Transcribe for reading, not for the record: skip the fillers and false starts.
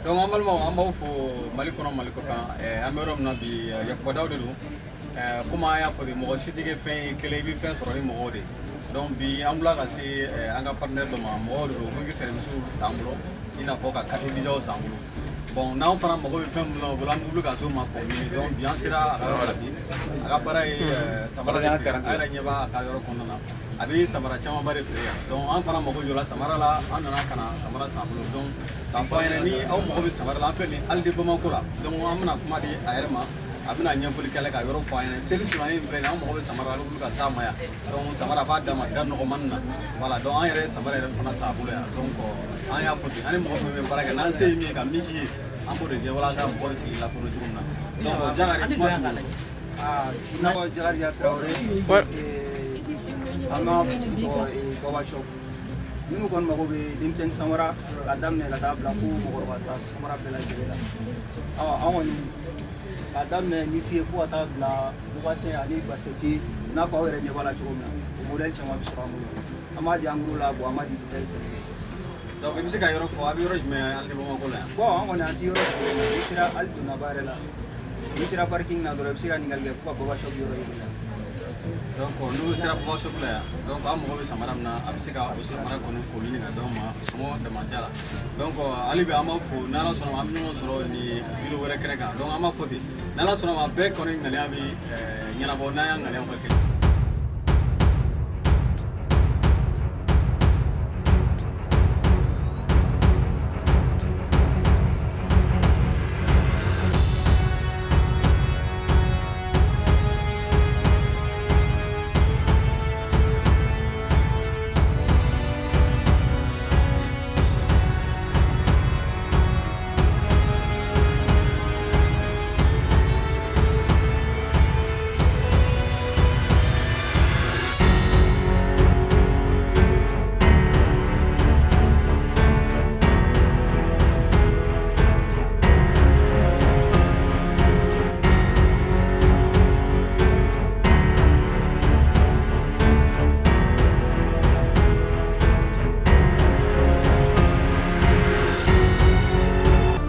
donc an balimaw an b'aw fo Mali kɔnɔ Mali kɔ kan an bɛ yɔrɔ min na bi yakubadaw de don comme an y'a fɔ de mɔgɔ si tɛ kɛ fɛn ye kelen i bɛ fɛn sɔrɔ ni mɔgɔw de donc bi an bila ka se an ka partenaire dɔ ma mɔgɔw de don ko service t'an bolo i n'a fɔ ka carte d'identité s'an bolo bon n'anw fana mago bɛ fɛn min na o bolo an bɛ wuli ka s'o ma k'o ɲini donc bi an sera a ka yɔrɔ la bi a ka baara ye samara de feere an yɛrɛ ɲɛ b'a ka yɔrɔ kɔnɔna na a bɛ samara camanba de feere yan donc an fana mago jɔra samara la an nana ka na samara san bolo donc k'a fɔ an ɲɛna ni aw mago bɛ samara la an filɛ nin hali de Bamako la donc an bɛna kuma di a yɛrɛ ma a bɛna ɲɛfɔli kɛlɛ ka yɔrɔ fɔ an ɲɛna seli surunya in filɛ nin an mago bɛ samara la an bɛ wuli ka s'a ma yan donc samara b'a d'a ma da nɔgɔmani na voilà donc an yɛrɛ ye samara yɛrɛ fana san a bolo yan donc an y'a fɔ ten an ni mɔgɔ fɛn fɛn bɛ baara kɛ n'an se ye min ye ka min k'i ye an b'o de kɛ walasa mɔgɔ bɛ sigi lakodɔn cogo min na donc Jakari kuma n'a fɔ Jakari Tarawele an ka butigi tɔgɔ Baba Shop minnu kɔni mago bɛ denmisɛnnin samara ka daminɛ ka taa bila fo mɔgɔkɔrɔba samara bɛɛ lajɛlen la an kɔni ka daminɛ ni pied fo ka taa bila bɔgɔsɛn ani basketi n'a fɔ aw yɛrɛ ɲɛ b'a la cogo min na o modèle caman bɛ sɔrɔ an bolo an b'a di en gros la an b'a di détail fɛnɛ donc i bɛ se ka yɔrɔ fɔ a bɛ yɔrɔ jumɛn hali Bamako la yan bon an kɔni an ti yɔrɔ jumɛn n'i sera hali Donnaba yɛrɛ la n'i sera parking na dɔrɔn i bɛ se ka ɲininkali kɛ fo ka Baba Shop yɔrɔ yir'i la donc n'u sera Baba Shop la yan donc an mago bɛ samara min na a bɛ se ka o samara kɔni k'o ɲini ka d'aw ma sɔngɔ damaja la donc hali bi an b'a fɔ n'Ala sɔnna ma an bɛ ɲɔgɔn sɔrɔ nin video wɛrɛ kɛnɛ kan donc an b'a fɔ ten n'Ala sɔnna ma bɛɛ kɔni ŋaniya bɛ ɲɛnabɔ n'an y'a ŋaniyaw ka kelen